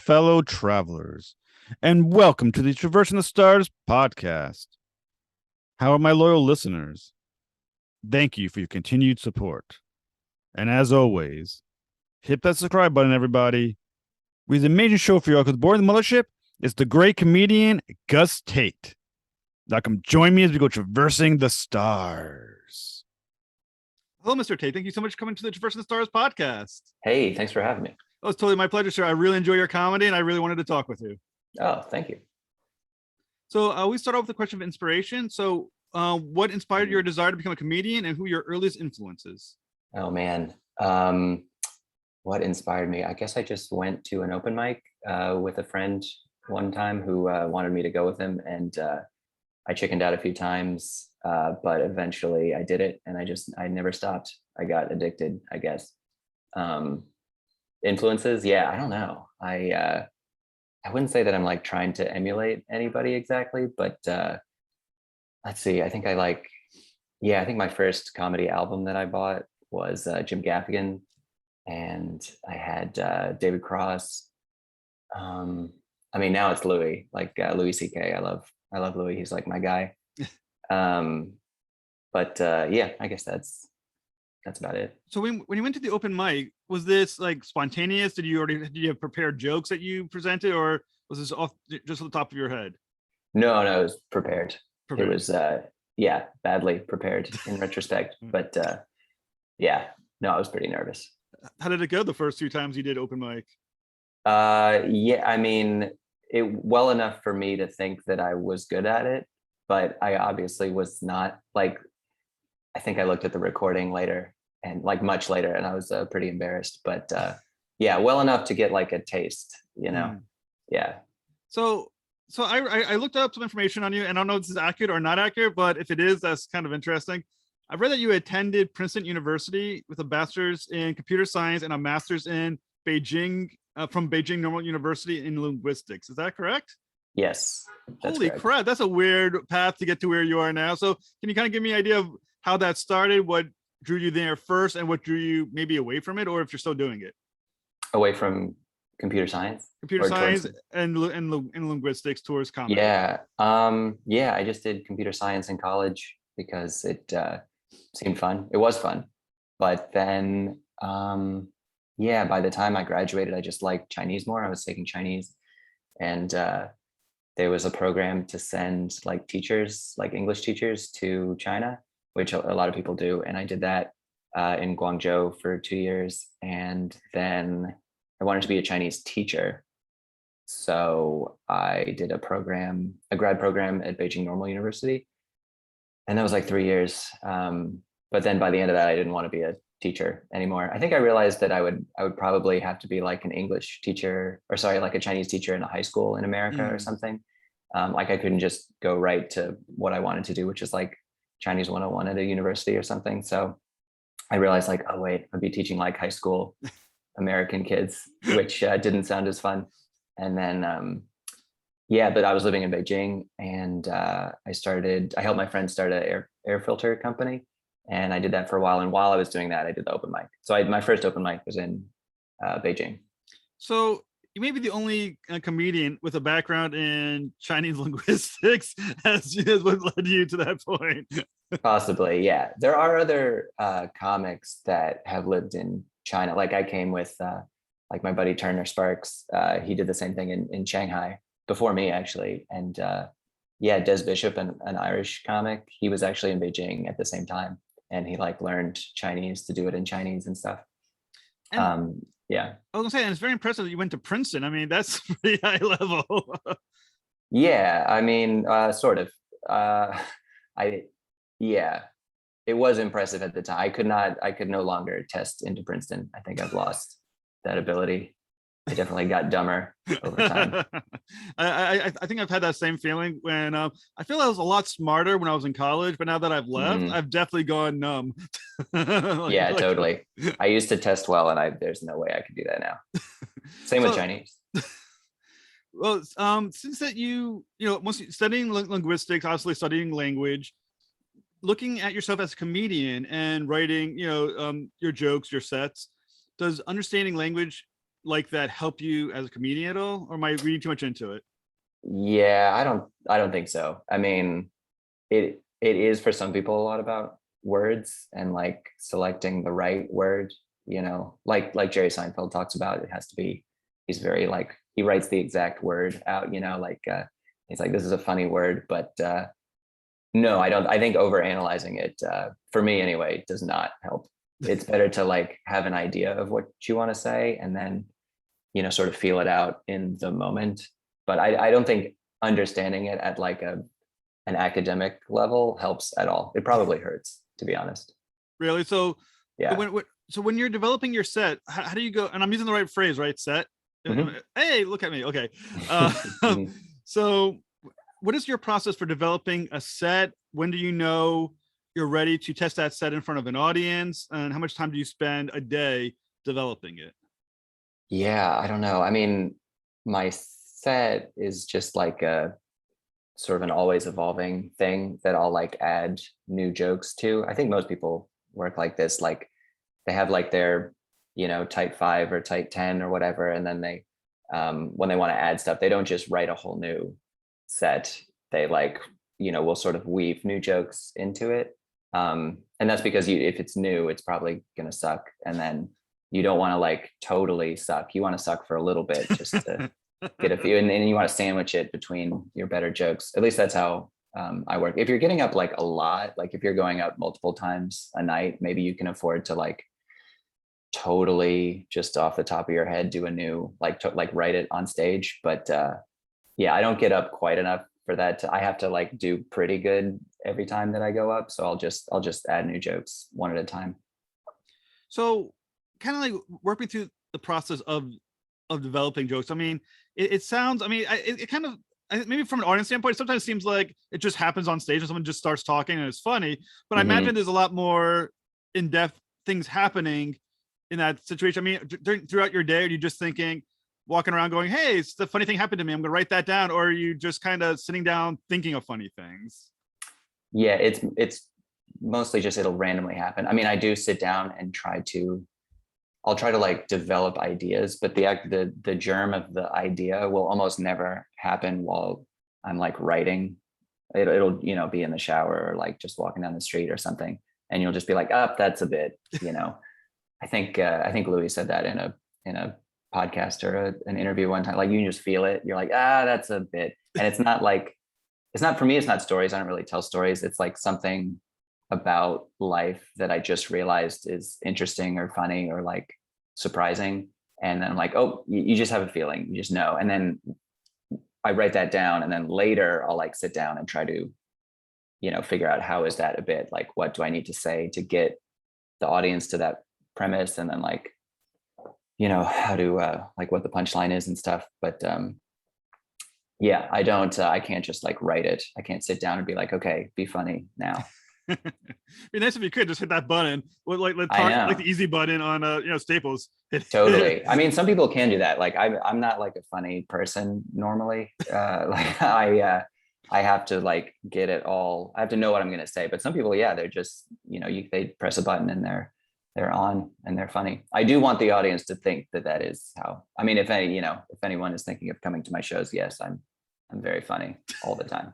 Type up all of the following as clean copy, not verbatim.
fellow travelers, and welcome to the Traversing the Stars podcast. How are my loyal listeners? Thank you for your continued support. And as always, hit that subscribe button, everybody. We have an amazing show for you all because aboard the mothership is the great comedian Gus Tate. Now come join me as we go traversing the stars. Hello, Mr. Tate. Thank you so much for coming to the Traversing the Stars podcast. Hey, thanks for having me. Oh, it's totally my pleasure, sir. I really enjoy your comedy, and I really wanted to talk with you. Oh, thank you. So we start off with the question of inspiration. So what inspired your desire to become a comedian, and who your earliest influences? Oh, man. What inspired me? I guess I just went to an open mic with a friend one time who wanted me to go with him, and I chickened out a few times, but eventually I did it, and I never stopped. I got addicted, I guess. Influences? Yeah, I don't know. I wouldn't say that I'm like trying to emulate anybody exactly, but let's see. I think I think my first comedy album that I bought was Jim Gaffigan, and I had David Cross. I mean, now it's Louis, Louis C.K. I love Louis. He's like my guy. But yeah, I guess that's about it. So when you went to the open mic, was this like spontaneous? Did you have prepared jokes that you presented, or was this off just on the top of your head? No, it was prepared. It was badly prepared in retrospect, but yeah, no, I was pretty nervous. How did it go the first two times you did open mic? Yeah, I mean, it well enough for me to think that I was good at it, but I obviously was not. Like, I think I looked at the recording later, and much later, and I was pretty embarrassed, but yeah, well enough to get like a taste, you know. Yeah. So I looked up some information on you, and I don't know if this is accurate or not accurate, but if it is, that's kind of interesting. I've read that you attended Princeton University with a bachelor's in computer science and a master's in Beijing from Beijing Normal University in linguistics. Is that correct? Yes. Holy crap, that's a weird path to get to where you are now. So can you kind of give me an idea of how that started, what drew you there first, and what drew you maybe away from it, or if you're still doing it? Away from computer science? Computer science and linguistics towards comedy. Yeah. I just did computer science in college because it seemed fun. It was fun. But then, by the time I graduated, I just liked Chinese more. I was taking Chinese. And there was a program to send teachers, English teachers, to China, which a lot of people do. And I did that in Guangzhou for 2 years. And then I wanted to be a Chinese teacher. So I did a grad program at Beijing Normal University. And that was 3 years. But then by the end of that, I didn't want to be a teacher anymore. I think I realized that I would probably have to be an English teacher, a Chinese teacher in a high school in America or something. I couldn't just go right to what I wanted to do, which is Chinese 101 at a university or something. So I realized oh wait, I'd be teaching high school American kids, which didn't sound as fun. And then but I was living in Beijing, and I helped my friend start an air filter company. And I did that for a while. And while I was doing that, I did the open mic. So my first open mic was in Beijing. So you may be the only comedian with a background in Chinese linguistics as what led you to that point. Possibly, yeah. There are other comics that have lived in China. I came with my buddy Turner Sparks. He did the same thing in Shanghai before me, actually. And Des Bishop, an Irish comic, he was actually in Beijing at the same time. And he learned Chinese to do it in Chinese and stuff. And, yeah. I was gonna say, and it's very impressive that you went to Princeton. I mean, that's pretty high level. Yeah, I mean, sort of. It was impressive at the time. I could no longer test into Princeton. I think I've lost that ability. I definitely got dumber over time. I think I've had that same feeling when I feel I was a lot smarter when I was in college, but now that I've left, I've definitely gone numb. Totally. I used to test well, and there's no way I could do that now. Same with Chinese. Well, since that mostly studying linguistics, obviously studying language, looking at yourself as a comedian and writing, your jokes, your sets, does understanding language like that help you as a comedian at all, or am I reading too much into it? Yeah, I don't think so. I mean, it is for some people a lot about words and like selecting the right word, like Jerry Seinfeld talks about. It has to be, he's very like, he writes the exact word out, like he's like, this is a funny word, but no, I don't. I think overanalyzing it, for me anyway, does not help. It's better to like have an idea of what you want to say and then, sort of feel it out in the moment. But I don't think understanding it at like an academic level helps at all. It probably hurts, to be honest. Really? So Yeah. when you're developing your set, how do you go? And I'm using the right phrase, right? Set. Mhm. Hey, look at me. Okay. Mhm. So what is your process for developing a set? When do you know you're ready to test that set in front of an audience? And how much time do you spend a day developing it? Yeah, I don't know. I mean, my set is just like a sort of an always evolving thing that I'll like add new jokes to. I think most people work like this. Like they have like their, type 5 or type 10 or whatever. And then they, when they want to add stuff, they don't just write a whole new set. They like, will sort of weave new jokes into it. And that's because if it's new, it's probably going to suck. And then you don't want to like totally suck. You want to suck for a little bit just to get a few, and then you want to sandwich it between your better jokes. At least that's how I work. If you're getting up like a lot, like if you're going up multiple times a night, maybe you can afford to like totally just off the top of your head do a new like write it on stage. But yeah, I don't get up quite enough for that. I have to like do pretty good every time that I go up. So I'll just add new jokes one at a time. So kind of like working through the process of developing jokes. I mean, it sounds. I mean, it kind of maybe from an audience standpoint, it sometimes seems like it just happens on stage and someone just starts talking and it's funny. But I Mhm. imagine there's a lot more in depth things happening in that situation. I mean, throughout your day, are you just thinking, walking around, going, "Hey, it's the funny thing happened to me. I'm going to write that down," or are you just kind of sitting down thinking of funny things? Yeah, it's mostly just it'll randomly happen. I mean, I do sit down and I'll try to like develop ideas, but the germ of the idea will almost never happen while I'm like writing. It'll be in the shower or like just walking down the street or something, and you'll just be like, "Up, that's a bit." I think Louis said that in a podcast or an interview one time. Like you can just feel it. You're like, that's a bit, and it's not for me. It's not stories. I don't really tell stories. It's like something about life that I just realized is interesting or funny or like surprising. And then I'm like, oh, you just have a feeling, you just know. And then I write that down. And then later I'll like sit down and try to, figure out how is that a bit, like, what do I need to say to get the audience to that premise? And then like, how to, like what the punchline is and stuff. But yeah, I can't just like write it. I can't sit down and be like, okay, be funny now. Be nice if you could just hit that button, like I like the know. easy button on Staples. Totally. I mean, some people can do that. Like I'm not like a funny person normally. Like I have to like get it all. I have to know what I'm going to say. But some people, yeah, they're just, they press a button and they're on and they're funny. I do want the audience to think that is how. I mean, if anyone is thinking of coming to my shows, yes, I'm very funny all the time.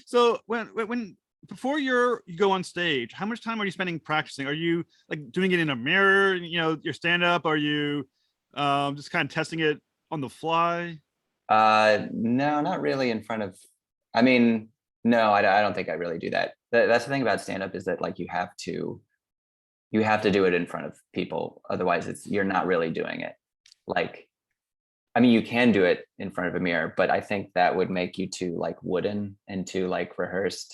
So when before you go on stage, how much time are you spending practicing? Are you like doing it in a mirror, your stand up? Are you just kind of testing it on the fly? No, not really in front of. I mean, no, I don't think I really do that. That's the thing about stand up is that like you have to do it in front of people. Otherwise, you're not really doing it. Like, I mean, you can do it in front of a mirror, but I think that would make you too like wooden and too like rehearsed.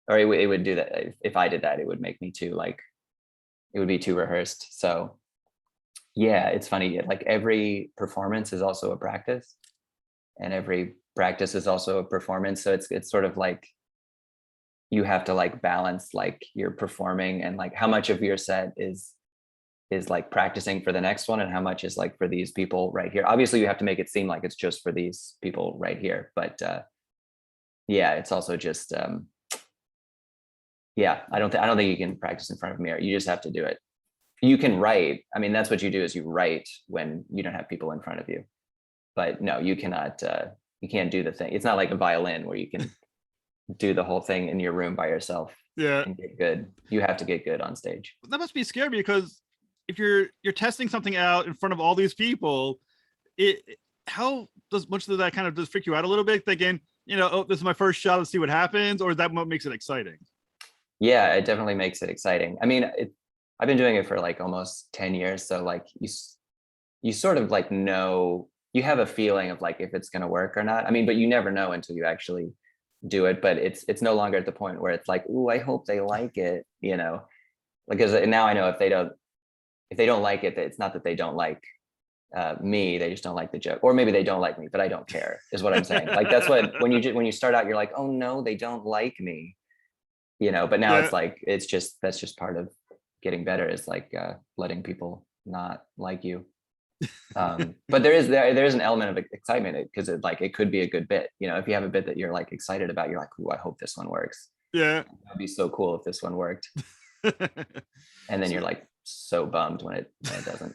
Or it would do that if I did that. It would make me too like it would be too rehearsed. So yeah, it's funny. Like every performance is also a practice, and every practice is also a performance. So it's sort of like you have to like balance like you're performing and like how much of your set is like practicing for the next one and how much is like for these people right here. Obviously you have to make it seem like it's just for these people right here, but yeah, it's also just yeah, I don't think you can practice in front of a mirror. You just have to do it. You can write. I mean, that's what you do is you write when you don't have people in front of you. But no, you cannot. You can't do the thing. It's not like a violin where you can do the whole thing in your room by yourself Yeah, and get good. You have to get good on stage. that must be scary because if you're testing something out in front of all these people, how does much of that kind of just freak you out a little bit, thinking, oh, this is my first shot, let's see what happens, or is that what makes it exciting? Yeah, it definitely makes it exciting. I mean, I've been doing it for like almost 10 years, so like you sort of like know, you have a feeling of like if it's going to work or not. I mean, but you never know until you actually do it. But it's no longer at the point where it's like, ooh, I hope they like it, because now I know if they don't like it, it's not that they don't like me, they just don't like the joke, or maybe they don't like me, but I don't care, is what I'm saying. Like that's what when you start out, you're like, oh no, they don't like me, but now Yeah. it's like that's just part of getting better, is like letting people not like you. But there is an element of excitement because it could be a good bit, if you have a bit that you're like excited about, you're like, ooh, I hope this one works. Yeah. That'd be so cool if this one worked. And then you're like so bummed when it doesn't.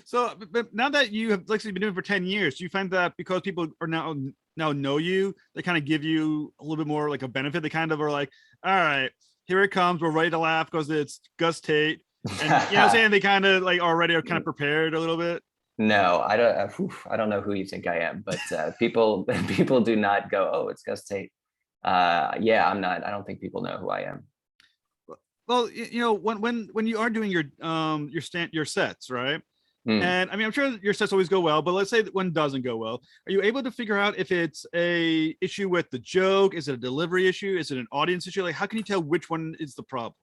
So, but now that you have like been doing it for 10 years, do you find that because people are now know you, they kind of give you a little bit more like a benefit? They kind of are like, all right, here it comes, we're ready to laugh because it's Gus Tate, and you know what I'm saying, they kind of like already are kind of prepared a little bit. No, I don't know who you think I am, but people people do not go, oh, it's Gus Tate. Yeah, I'm not. I don't think people know who I am. Well, when you are doing your sets, right? Hmm. And I mean, I'm sure your sets always go well, but let's say that one doesn't go well. Are you able to figure out if it's a issue with the joke? Is it a delivery issue? Is it an audience issue? Like, how can you tell which one is the problem?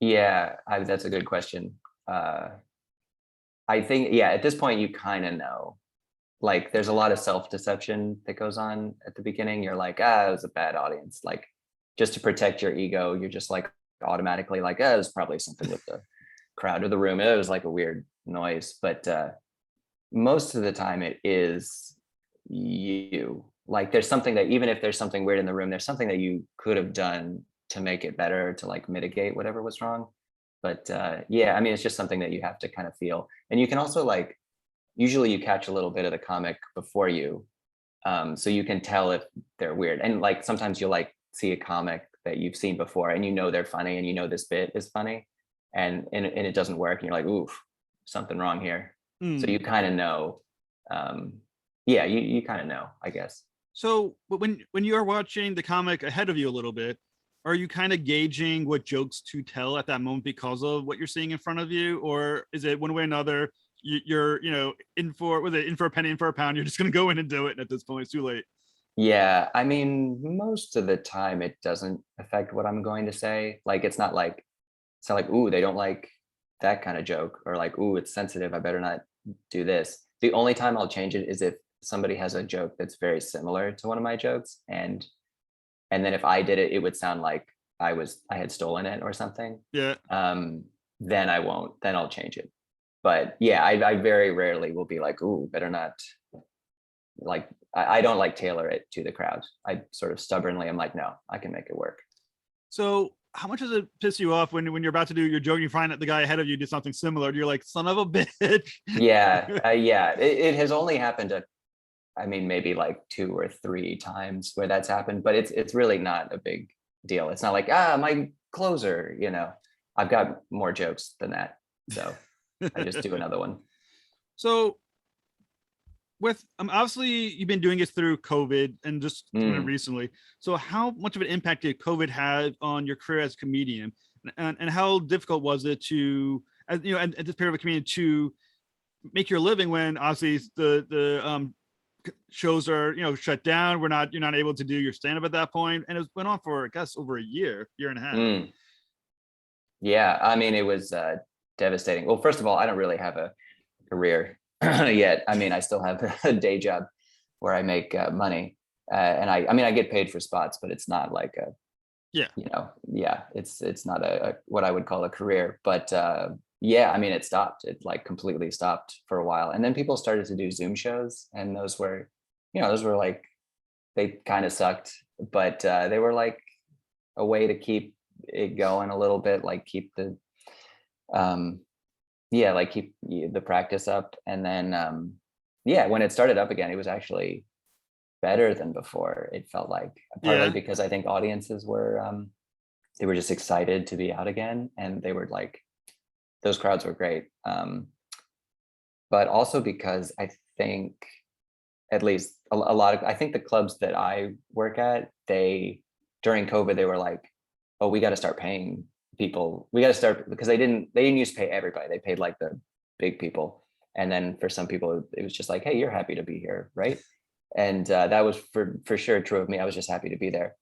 Yeah, that's a good question. I think, yeah, at this point, you kind of know. Like, there's a lot of self-deception that goes on at the beginning. You're like, it was a bad audience. Like, just to protect your ego, you're just like automatically like, it was probably something with the crowd or the room. It was like a weird noise. But most of the time, it is you. Like, there's something that, even if there's something weird in the room, there's something that you could have done to make it better, to like mitigate whatever was wrong. But yeah, I mean, it's just something that you have to kind of feel. And you can also like, usually you catch a little bit of the comic before you, so you can tell if they're weird. And like sometimes you'll like see a comic that you've seen before and they're funny and this bit is funny, and it doesn't work and you're like, oof, something wrong here. So you kind of know. Yeah, you kind of know, I guess. So when you are watching the comic ahead of you a little bit, are you kind of gauging what jokes to tell at that moment because of what you're seeing in front of you, or is it one way or another? You're in for a penny, in for a pound. You're just gonna go in and do it, and at this point, it's too late. Yeah, I mean, most of the time it doesn't affect what I'm going to say. Like it's not like, ooh, they don't like that kind of joke, or like, ooh, it's sensitive, I better not do this. The only time I'll change it is if somebody has a joke that's very similar to one of my jokes, and then if I did it, it would sound like I had stolen it or something. Yeah. Then I won't. Then I'll change it. But yeah, I very rarely will be like, ooh, better not. Like I don't like tailor it to the crowd. I sort of stubbornly am like, no, I can make it work. So how much does it piss you off when you're about to do your joke, you find that the guy ahead of you did something similar? You're like, son of a bitch. Yeah, yeah. It has only happened I mean, maybe like 2 or 3 times where that's happened, but it's really not a big deal. It's not like, my closer, I've got more jokes than that. So I just do another one. So with obviously you've been doing it through COVID and just recently. So how much of an impact did COVID have on your career as a comedian, and how difficult was it to, as at this period of a comedian, to make your living when obviously the shows are shut down? You're not able to do your stand-up at that point, and it went on for I guess over a year and a half. Yeah, I mean, it was devastating. Well, first of all, I don't really have a career yet. I mean, I still have a day job where I make money, and I mean, I get paid for spots, but it's not like it's not a what I would call a career. But yeah, I mean, it stopped. It like completely stopped for a while, and then people started to do Zoom shows, and those were like, they kind of sucked, but they were like a way to keep it going a little bit, like keep the yeah, like keep the practice up. And then yeah, when it started up again, it was actually better than before. It felt like, partly Yeah. because I think audiences were they were just excited to be out again, and they were like, those crowds were great. But also because I think, at least a lot of, I think the clubs that I work at, they, during COVID, they were like, oh, we got to start paying people. We got to start, because they didn't used to pay everybody. They paid like the big people. And then for some people, it was just like, hey, you're happy to be here, right? And that was for sure true of me. I was just happy to be there.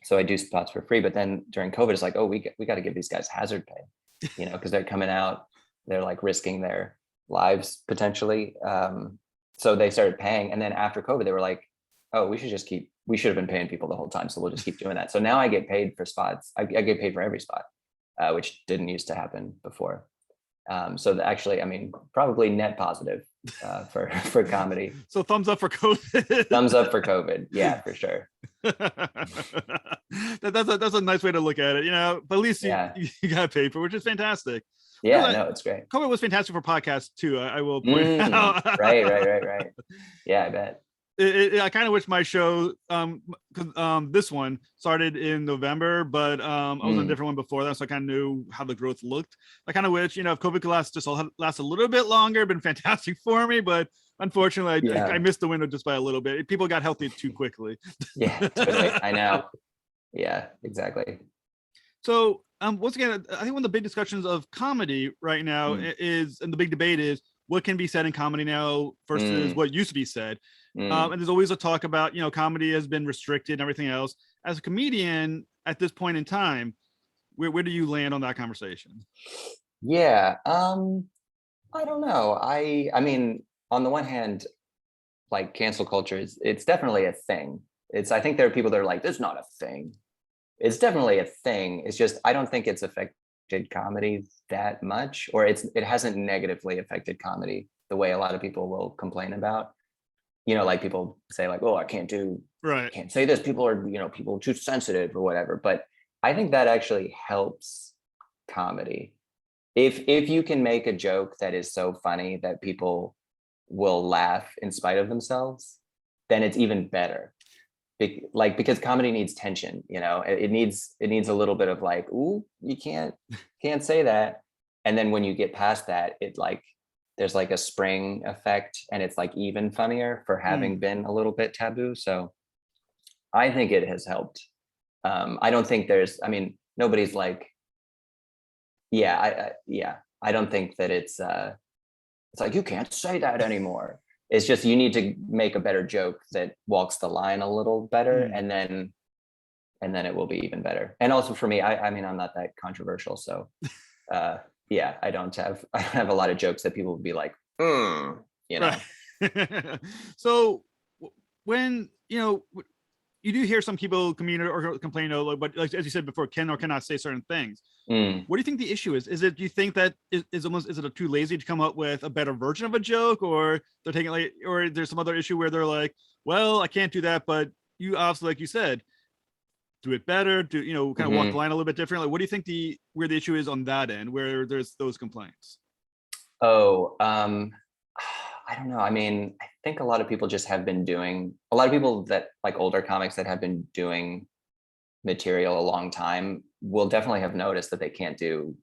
So I do spots for free. But then during COVID, it's like, oh, we got to give these guys hazard pay, because they're coming out, they're like risking their lives potentially. So they started paying. And then after COVID, they were like, oh, we should have been paying people the whole time. So we'll just keep doing that. So now I get paid for spots. I get paid for every spot, which didn't used to happen before. So actually, I mean, probably net positive for comedy. So thumbs up for COVID. Thumbs up for COVID. Yeah, for sure. That's a nice way to look at it, but at least Yeah. you got paid for, which is fantastic. Yeah, no, it's great. COVID was fantastic for podcasts too. I will point out. Right. Yeah, I bet. I kind of wish my show, because this one started in November, but I was on a different one before that, so I kind of knew how the growth looked. I kind of wish, if COVID could last a little bit longer, it'd been fantastic for me, but unfortunately, I missed the window just by a little bit. People got healthy too quickly. Yeah, totally. I know. Yeah, exactly. So once again, I think one of the big discussions of comedy right now is, and the big debate is, what can be said in comedy now versus what used to be said. And there's always a talk about, comedy has been restricted and everything else. As a comedian at this point in time, where do you land on that conversation? Yeah, I don't know. I mean, on the one hand, like cancel culture it's definitely a thing. I think there are people that are like, this is not a thing. It's definitely a thing. It's just, I don't think it's affected comedy that much, or it hasn't negatively affected comedy the way a lot of people will complain about. Like people say like, oh, I can't say this. People are too sensitive or whatever. But I think that actually helps comedy. If you can make a joke that is so funny that people will laugh in spite of themselves, then it's even better. Because comedy needs tension, it needs a little bit of like, ooh, you can't say that. And then when you get past that, there's like a spring effect, and it's like even funnier for having been a little bit taboo. So I think it has helped. I don't think nobody's like, I don't think that it's like, you can't say that anymore. It's just, you need to make a better joke that walks the line a little better, and then it will be even better. And also for me, I mean, I'm not that controversial, so I don't have a lot of jokes that people would be like, Right. So when you do hear some people complain, but like, as you said before, can or cannot say certain things. What do you think the issue is? Do you think that is it too lazy to come up with a better version of a joke, or they're taking or there's some other issue where they're like, well, I can't do that, but you obviously, like you said, do it better, kind of walk the line a little bit differently. What do you think where the issue is on that end, where there's those complaints? I don't know. I mean, I think a lot of people a lot of people that like older comics that have been doing material a long time will definitely have noticed that they can't do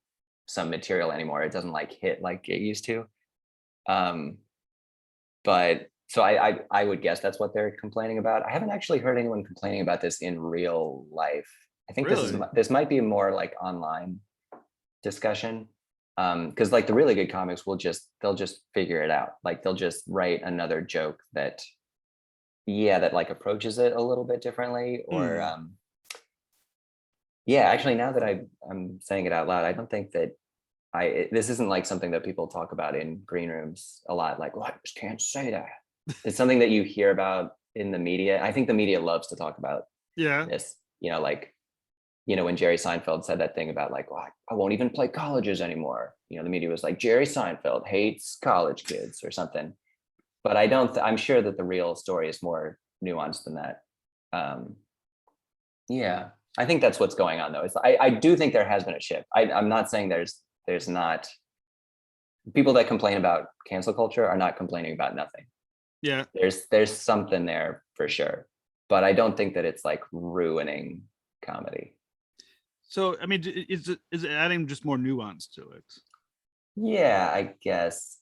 some material anymore. It doesn't like hit like it used to. But so I would guess that's what they're complaining about. I haven't actually heard anyone complaining about this in real life. I think this might be more like online discussion. Because like the really good comics they'll just figure it out. Like they'll just write another joke that like approaches it a little bit differently, or actually, now that I'm saying it out loud, I don't think that this isn't like something that people talk about in green rooms a lot. Like, well, I just can't say that. It's something that you hear about in the media. I think the media loves to talk about this. When Jerry Seinfeld said that thing about like, well, I won't even play colleges anymore. The media was like, Jerry Seinfeld hates college kids or something. But I'm sure that the real story is more nuanced than that. I think that's what's going on though. I do think there has been a shift. I'm not saying there's not people that complain about cancel culture are not complaining about nothing. Yeah. There's something there for sure, but I don't think that it's like ruining comedy. So I mean, is it adding just more nuance to it? Yeah, I guess.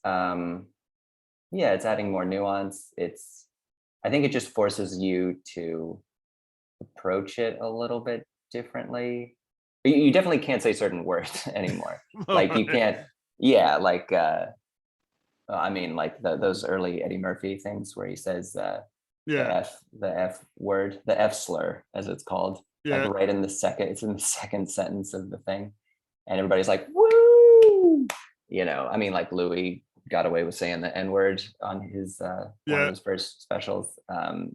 Yeah, it's adding more nuance. I think it just forces you to approach it a little bit differently. You definitely can't say certain words anymore. Like you can't, yeah, like I mean, like those early Eddie Murphy things where he says Yeah. the F word, the F slur, as it's called, like Yeah. right in the second, it's in the second sentence of the thing, and everybody's like, "Woo!" You know, I mean, like Louis got away with saying the N word on his one of Yeah. his first specials.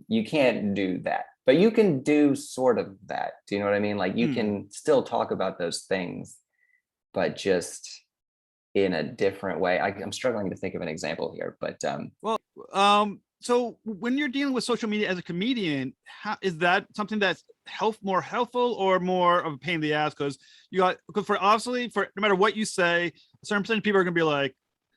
You can't do that, but you can do sort of that. Do you know what I mean? Like you can still talk about those things, but just in a different way. I'm struggling to think of an example here, but Well, so when you're dealing with social media as a comedian, how is that something that's more helpful or more of a pain in the ass? Because for obviously, for no matter what you say, a certain percentage of people are gonna be like,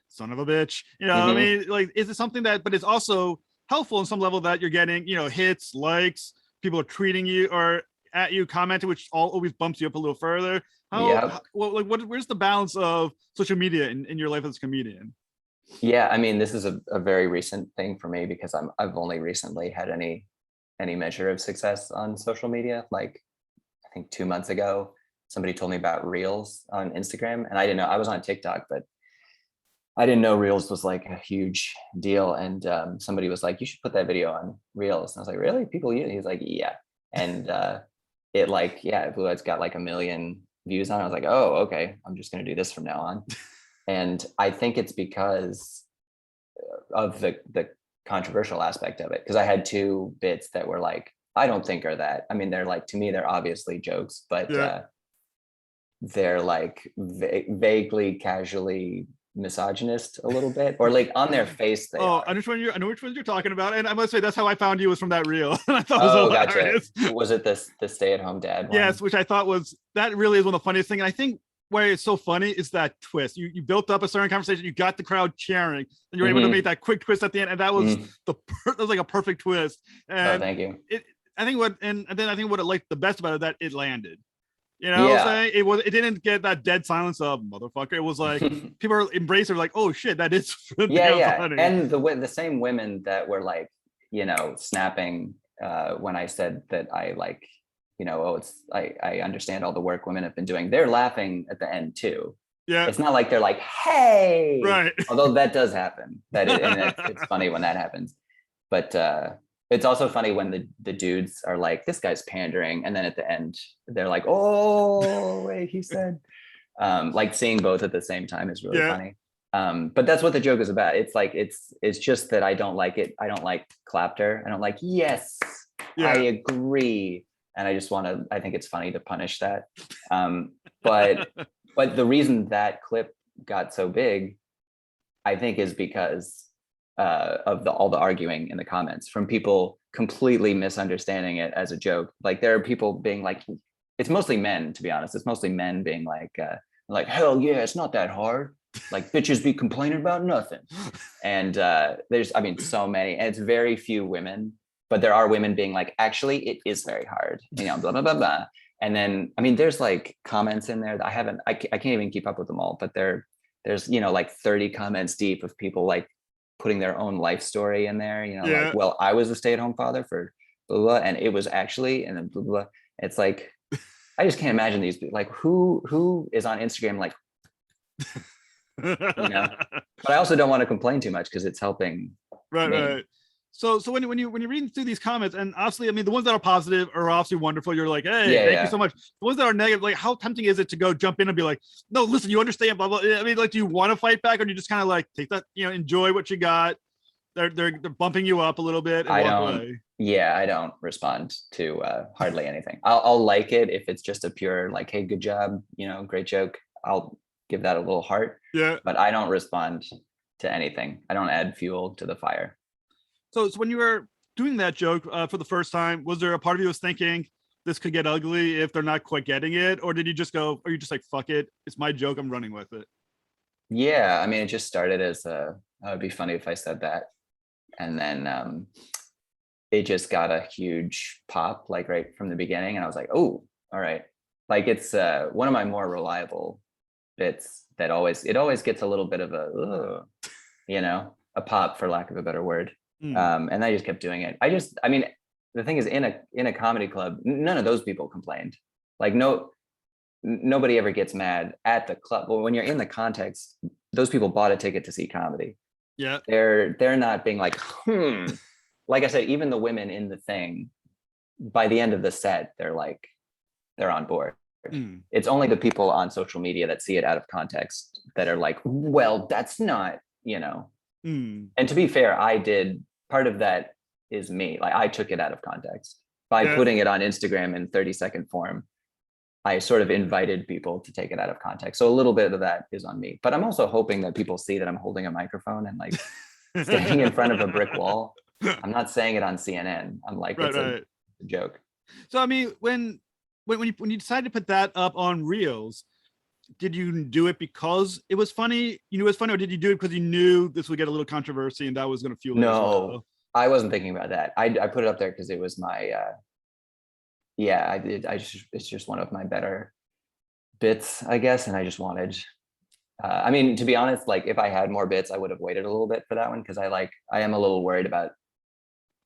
son of a bitch. You know, I mean, like, is it something that, but it's also helpful in some level that you're getting, hits, likes, people are tweeting you or at you, commenting, which always bumps you up a little further. yeah. Where's the balance of social media in your life as a comedian? Yeah, I mean, this is a very recent thing for me because I've only recently had any measure of success on social media. Like I think 2 months ago, somebody told me about Reels on Instagram, and I didn't know. I was on TikTok, but I didn't know Reels was like a huge deal. And somebody was like, "You should put that video on Reels." And I was like, "Really? People use it?" He's like, "Yeah." And it like, yeah, it's got like 1 million views on it. I was like, "Oh, okay. I'm just gonna do this from now on." And I think it's because of the controversial aspect of it. Because I had two bits that were like, I don't think are that. I mean, they're like, to me, they're obviously jokes, but Yeah. they're like vaguely, casually misogynist a little bit, or like on their face they Oh, are. I know which ones you're talking about, and I must say that's how I found you was from that reel, and I thought it was Oh, gotcha. hilarious. Was it the stay-at-home dad one? Yes, which I thought was that really is one of the funniest thing, and I think where it's so funny is that twist. You built up a certain conversation, you got the crowd cheering, and you're able to make that quick twist at the end, and that was that was like a perfect twist. Oh, And thank you. I think and then I think what I liked the best about it that it landed. You know what I'm Yeah. saying? It didn't get that dead silence of motherfucker. It was like people are embracing like, oh shit, that is Yeah. funny. And the same women that were like, snapping when I said that I like, oh, it's I understand all the work women have been doing. They're laughing at the end too. Yeah. It's not like they're like, hey, Right. although that does happen. And it's funny when that happens. But it's also funny when the dudes are like, this guy's pandering, and then at the end they're like, oh wait, he said, like seeing both at the same time is really funny. But that's what the joke is about. It's like it's just that I don't like it. I don't like clapter. I don't like, yes, I agree. And I think it's funny to punish that. But the reason that clip got so big, I think, is because of all the arguing in the comments from people completely misunderstanding it as a joke. Like there are people being like, it's mostly men, to be honest. It's mostly men being like, hell yeah, it's not that hard. Like bitches be complaining about nothing. And there's, I mean, so many, and it's very few women, but there are women being like, actually, it is very hard, blah, blah, blah, blah. And then, I mean, there's like comments in there that I can't even keep up with them all, but there's, like 30 comments deep of people like putting their own life story in there, like, well, I was a stay-at-home father for blah, blah, and it was actually, and then blah, blah. It's like, I just can't imagine these people, like who is on Instagram, like, but I also don't want to complain too much because it's helping. Right. So when you're reading through these comments, and obviously, I mean, the ones that are positive are obviously wonderful. You're like, hey, thank you so much. The ones that are negative, like, how tempting is it to go jump in and be like, no, listen, you understand, blah blah. I mean, like, do you want to fight back, or do you just kind of like take that, enjoy what you got? They're bumping you up a little bit and walk away. Yeah, I don't respond to hardly anything. I'll like it if it's just a pure like, hey, good job, great joke. I'll give that a little heart. Yeah. But I don't respond to anything. I don't add fuel to the fire. So when you were doing that joke for the first time, was there a part of you was thinking this could get ugly if they're not quite getting it, or did you just go? Are you just like, fuck it, it's my joke, I'm running with it? Yeah, I mean, it just started as it would be funny if I said that. And then it just got a huge pop, like right from the beginning. And I was like, oh, all right. Like it's one of my more reliable bits that it always gets a little bit of a, a pop, for lack of a better word. And I just kept doing it. I mean, the thing is, in a comedy club, none of those people complained. Like nobody ever gets mad at the club. Well, when you're in the context, those people bought a ticket to see comedy. Yeah. They're not being like, like I said, even the women in the thing, by the end of the set, they're on board. It's only the people on social media that see it out of context that are like, well, that's not, And to be fair, part of that is me. Like I took it out of context by putting it on Instagram in 30-second form. I sort of invited people to take it out of context. So a little bit of that is on me, but I'm also hoping that people see that I'm holding a microphone and like standing in front of a brick wall. I'm not saying it on CNN. I'm like, it's a joke. So, I mean, when you decided to put that up on Reels, did you do it because it was funny? You knew it was funny, or did you do it because you knew this would get a little controversy and that was going to fuel it? No, I wasn't thinking about that. I put it up there because it was my, I did. It's just one of my better bits, I guess. And I just wanted, I mean, to be honest, like if I had more bits, I would have waited a little bit for that one. Cause I am a little worried about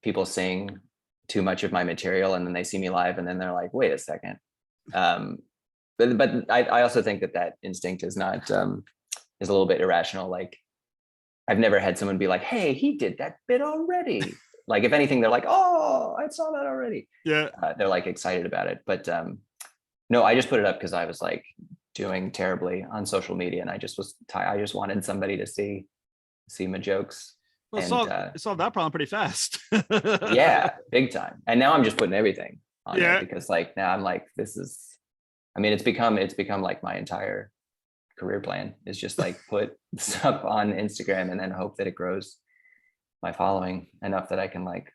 people seeing too much of my material and then they see me live and then they're like, wait a second. But I also think that instinct is not, is a little bit irrational. Like I've never had someone be like, hey, he did that bit already. Like if anything, they're like, oh, I saw that already. Yeah. They're like excited about it. But no, I just put it up because I was like doing terribly on social media. And I just wanted somebody to see my jokes. Well, solve that problem pretty fast. Yeah, big time. And now I'm just putting everything on there because like now I'm like, it's become like my entire career plan is just like put stuff on Instagram and then hope that it grows my following enough that I can like,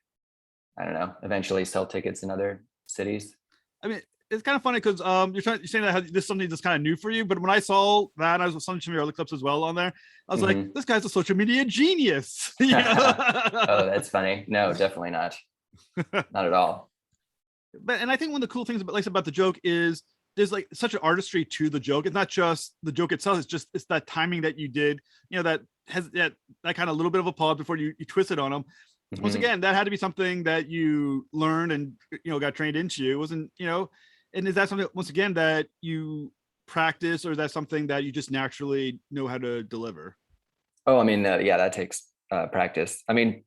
I don't know, eventually sell tickets in other cities. I mean, it's kind of funny because you're saying that this is something that's kind of new for you. But when I saw that, I was on some of your other clips as well on there. I was like, this guy's a social media genius. Oh, that's funny. No, definitely not. Not at all. And I think one of the cool things about the joke is there's like such an artistry to the joke. It's not just the joke itself. It's that timing that you did, that has that kind of little bit of a pause before you twist it on them. Once again, that had to be something that you learned and, got trained into. It wasn't, and is that something, once again, that you practice, or is that something that you just naturally know how to deliver? Oh, I mean, that takes practice. I mean,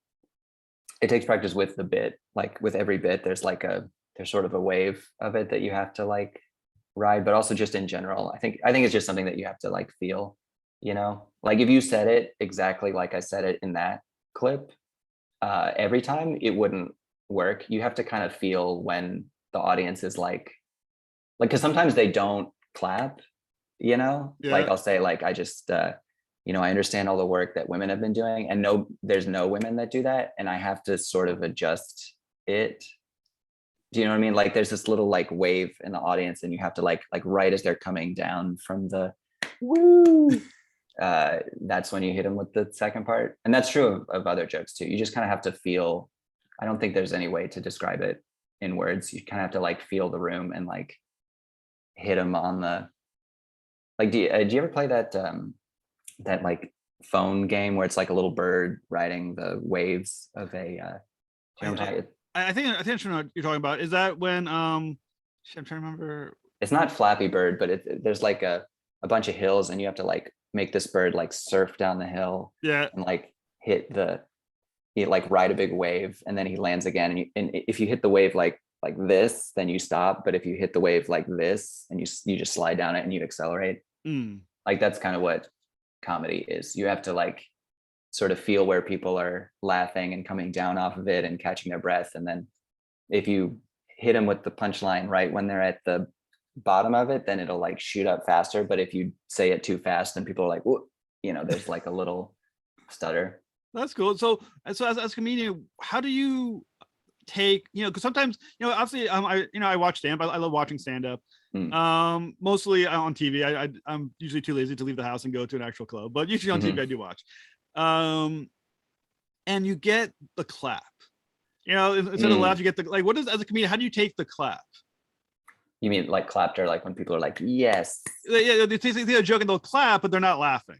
it takes practice with the bit. Like with every bit, there's sort of a wave of it that you have to like ride, but also just in general, I think it's just something that you have to like feel, like if you said it exactly like I said it in that clip, every time it wouldn't work. You have to kind of feel when the audience is like, because sometimes they don't clap, like I'll say like, I just, I understand all the work that women have been doing, and there's no women that do that. And I have to sort of adjust it. Do you know what I mean? Like there's this little like wave in the audience and you have to like right as they're coming down from the woo, that's when you hit them with the second part. And that's true of other jokes too. You just kind of have to feel, I don't think there's any way to describe it in words. You kind of have to like feel the room and like hit them on the, like, do you ever play that like phone game where it's like a little bird riding the waves of a, I think I know what you're talking about. Is that when I'm trying to remember. It's not Flappy Bird, but there's like a bunch of hills and you have to like make this bird like surf down the hill. Yeah. And like he like ride a big wave and then he lands again. And if you hit the wave like this, then you stop. But if you hit the wave like this and you just slide down it and you accelerate. Like that's kind of what comedy is. You have to like sort of feel where people are laughing and coming down off of it and catching their breath. And then if you hit them with the punchline right when they're at the bottom of it, then it'll like shoot up faster. But if you say it too fast, then people are like, whoa, there's like a little stutter. That's cool. So as a comedian, how do you take, because sometimes, obviously I watch stand-up. I love watching stand-up. Mostly on TV. I'm usually too lazy to leave the house and go to an actual club, but usually on TV I do watch. And you get the clap. You know, instead of laugh, you get the like. What is, as a comedian, how do you take the clap? You mean like clapped, or like when people are like, yes? Yeah, they say a joke and they'll clap, but they're not laughing.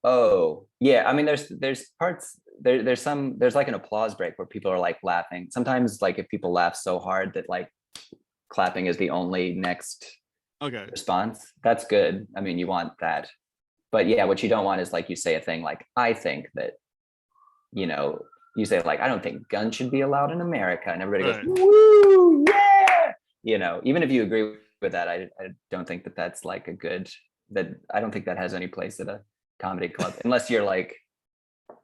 Oh, yeah. I mean, there's parts there's like an applause break where people are like laughing. Sometimes like if people laugh so hard that like clapping is the only next response, that's good. I mean, you want that. But yeah, what you don't want is like you say a thing like, I think that, you know, you say like, I don't think guns should be allowed in America, and everybody goes, woo, yeah. You know, even if you agree with that, I don't think that that's like a good, that I don't think that has any place at a comedy club, unless you're like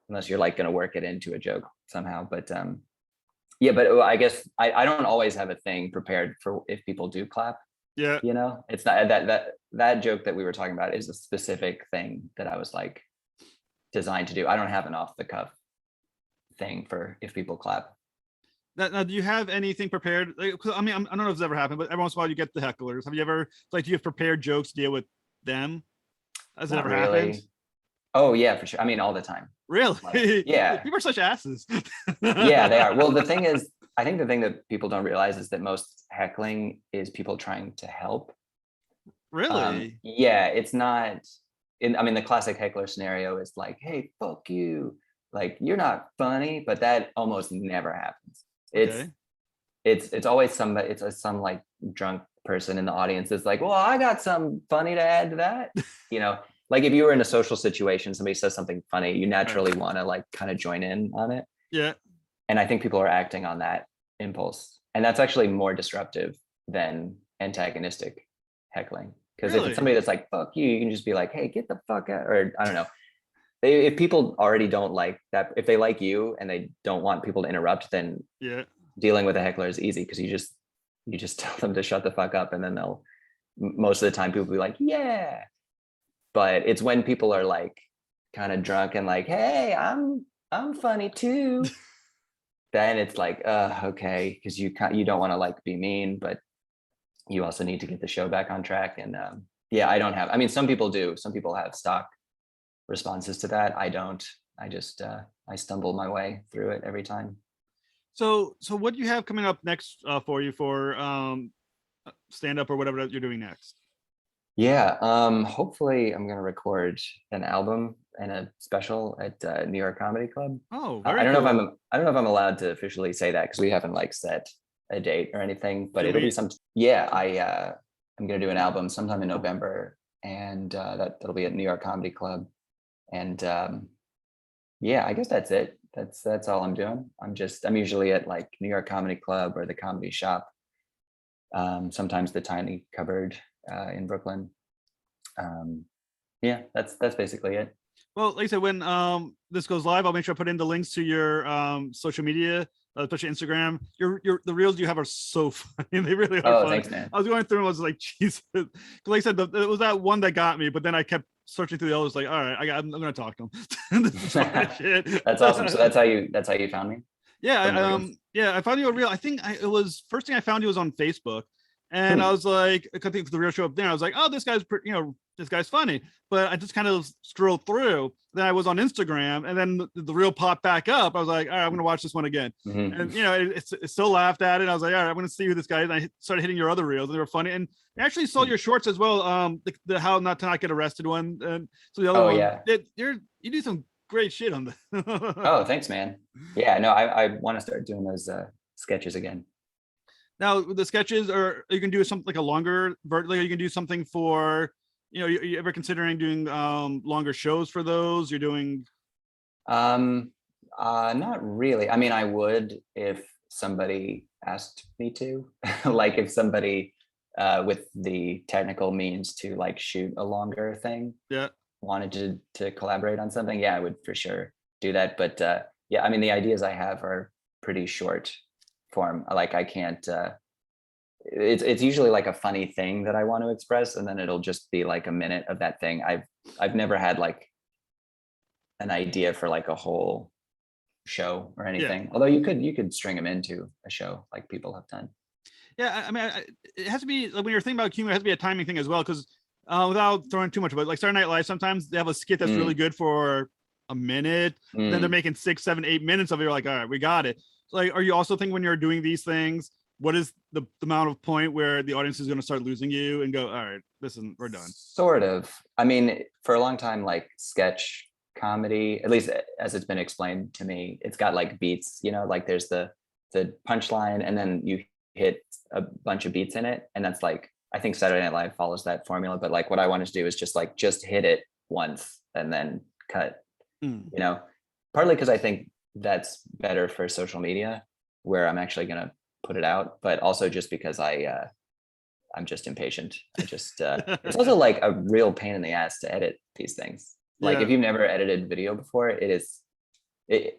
going to work it into a joke somehow. But yeah, but I guess I don't always have a thing prepared for if people do clap. Yeah, you know, it's not that joke that we were talking about is a specific thing that I was like designed to do. I don't have an off the cuff thing for if people clap. Now, do you have anything prepared? Like, I mean, I don't know if it's ever happened, but every once in a while you get the hecklers. Have you ever, like, do you have prepared jokes to deal with them? Has it ever happened? Oh yeah, for sure. I mean, all the time. Really? Like, yeah. People are such asses. Yeah, they are. Well, the thing is, I think the thing that people don't realize is that most heckling is people trying to help. Really? Yeah, it's not. I mean, the classic heckler scenario is like, "Hey, fuck you," like you're not funny, but that almost never happens. It's always somebody. It's some like drunk person in the audience that's like, "Well, I got some funny to add to that," you know. Like if you were in a social situation, somebody says something funny, you naturally want to like kind of join in on it. Yeah. And I think people are acting on that impulse. And that's actually more disruptive than antagonistic heckling. Because if it's somebody that's like, fuck you, you can just be like, hey, get the fuck out. Or I don't know. If people already don't like that, if they like you and they don't want people to interrupt, then dealing with a heckler is easy because you just tell them to shut the fuck up, and then they'll, most of the time people will be like, yeah. But it's when people are like kind of drunk and like, hey, I'm funny too. Then it's like, okay, because you don't want to like be mean, but you also need to get the show back on track. And yeah, I don't have. I mean, some people do. Some people have stock responses to that. I don't. I just I stumble my way through it every time. So what do you have coming up next for you for stand up or whatever you're doing next? Yeah, hopefully I'm gonna record an album and a special at New York Comedy Club. Oh, I don't know if I'm allowed to officially say that because we haven't like set a date or anything, but it'll be some. Yeah, I'm gonna do an album sometime in November, and that'll be at New York Comedy Club, and yeah, I guess that's it. That's all I'm doing. I'm usually at like New York Comedy Club or the Comedy Shop. Sometimes the Tiny Cupboard in Brooklyn. Yeah, that's basically it. Well, like I said, when this goes live, I'll make sure I put in the links to your social media, especially Instagram. The reels you have are so funny. They really are funny. Thanks, man. I was going through and I was like, Jesus. Because like I said, it was that one that got me, but then I kept searching through the others, like, all right, I'm gonna talk to him. That's awesome. So that's how you found me? Yeah, I found you a reel. I think it was first thing I found you was on Facebook. And I was like, I think the real show up there. I was like, oh, this guy's funny. But I just kind of scrolled through. Then I was on Instagram, and then the reel popped back up. I was like, all right, I'm gonna watch this one again. And it still laughed at it. I was like, all right, I'm gonna see who this guy is. And I started hitting your other reels, and they were funny. And I actually saw your shorts as well. The how not to not get arrested one. And so the other one, you do some great shit on that. Oh, thanks, man. Yeah, no, I want to start doing those sketches again. Now the sketches, or you can do something like a longer vertical. You can do something for, you ever considering doing longer shows for those? You're doing not really. I mean, I would if somebody asked me to. Like if somebody with the technical means to like shoot a longer thing wanted to collaborate on something, yeah, I would for sure do that. But yeah, I mean, the ideas I have are pretty short form. Like I can't it's usually like a funny thing that I want to express, and then it'll just be like a minute of that thing. I've never had like an idea for like a whole show or anything, although you could string them into a show like people have done. Yeah, I mean, it has to be like when you're thinking about humor, it has to be a timing thing as well. Because without throwing too much, but like Saturday Night Live, sometimes they have a skit that's really good for a minute, then they're making 6, 7, 8 minutes of it. You're like, all right, we got it. So like, are you also thinking when you're doing these things, what is the amount of point where the audience is going to start losing you and go, all right, we're done? Sort of. I mean, for a long time, like sketch comedy, at least as it's been explained to me, it's got like beats, you know, like there's the punchline and then you hit a bunch of beats in it. And that's like, I think Saturday Night Live follows that formula, but like what I wanted to do is just hit it once and then cut, you know, partly because I think that's better for social media where I'm actually going to put it out, but also just because I'm just impatient. I just it's also like a real pain in the ass to edit these things. Like if you've never edited video before, it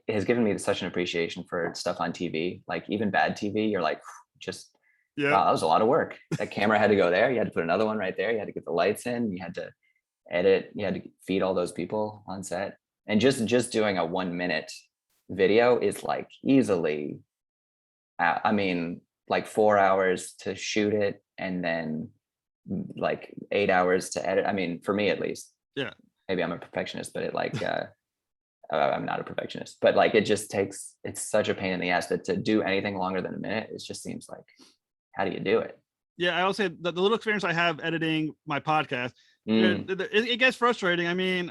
has given me such an appreciation for stuff on TV, like even bad TV. You're like, just wow, that was a lot of work. That camera had to go there. You had to put another one right there. You had to get the lights in. You had to edit. You had to feed all those people on set. And just doing a 1 minute video is like easily, I mean, like 4 hours to shoot it and then like 8 hours to edit. I mean, for me at least. Yeah. Maybe I'm a perfectionist, but it like I'm not a perfectionist, but like it's such a pain in the ass that to do anything longer than a minute, it just seems like, how do you do it? Yeah, I will say the little experience I have editing my podcast, it gets frustrating. I mean,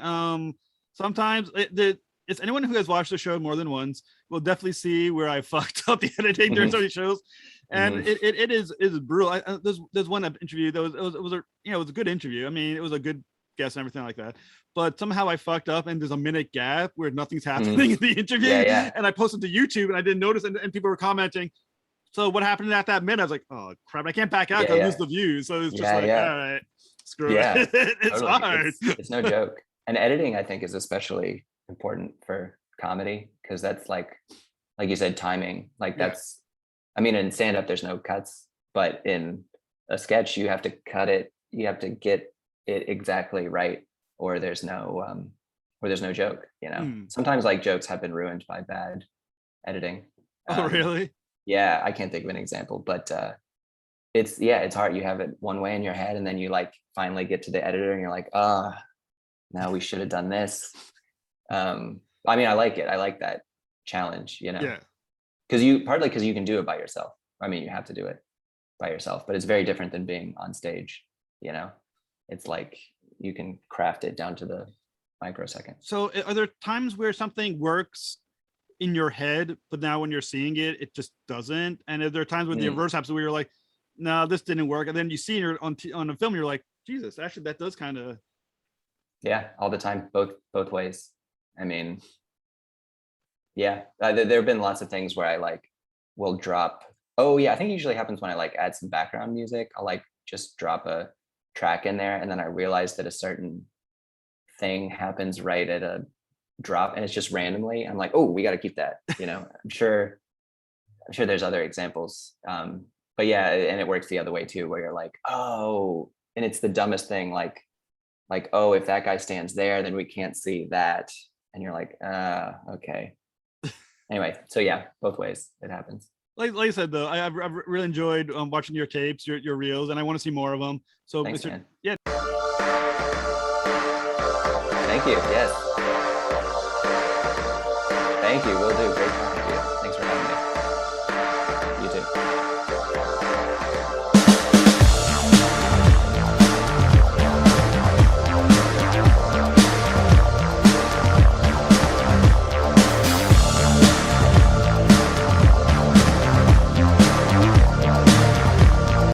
sometimes it's anyone who has watched the show more than once will definitely see where I fucked up the editing during some of these shows, and it is brutal. There's one interview that was a good interview. I mean, it was a good guest and everything like that, but somehow I fucked up and there's a minute gap where nothing's happening in the interview, and I posted to YouTube and I didn't notice, and people were commenting, so what happened at that minute? I was like, oh crap, I can't back out because I lose the views. So it's just all right, screw it. It's totally hard. It's no joke. And editing, I think, is especially important for comedy because that's like you said, timing. Like that's, I mean, in stand-up there's no cuts, but in a sketch you have to cut it, you have to get it exactly right, or there's no joke, you know. Sometimes like jokes have been ruined by bad editing. Oh really? Yeah, I can't think of an example, but it's hard. You have it one way in your head and then you like finally get to the editor and you're like, now we should have done this. I mean, I like it. I like that challenge, you know. Yeah. Because you can do it by yourself. I mean, you have to do it by yourself, but it's very different than being on stage, you know. It's like you can craft it down to the microsecond. So are there times where something works in your head, but now when you're seeing it, it just doesn't? And are there times when the reverse happens where you're like, no, this didn't work, and then you see it on a film, you're like, Jesus, actually that does kind of. Yeah, all the time, both ways. I mean, yeah, there have been lots of things where I like will drop. Oh yeah, I think it usually happens when I like add some background music. I'll like just drop a track in there and then I realize that a certain thing happens right at a drop and it's just randomly. I'm like, oh, we got to keep that, you know. I'm sure there's other examples, but yeah, and it works the other way too, where you're like, oh, and it's the dumbest thing, like oh, if that guy stands there then we can't see that, and you're like, okay. Anyway, so yeah, both ways it happens. Like I said, though, I've really enjoyed watching your tapes, your reels, and I want to see more of them. So, thanks, man. Yeah. Thank you. Yes. Thank you. Will do. Great time.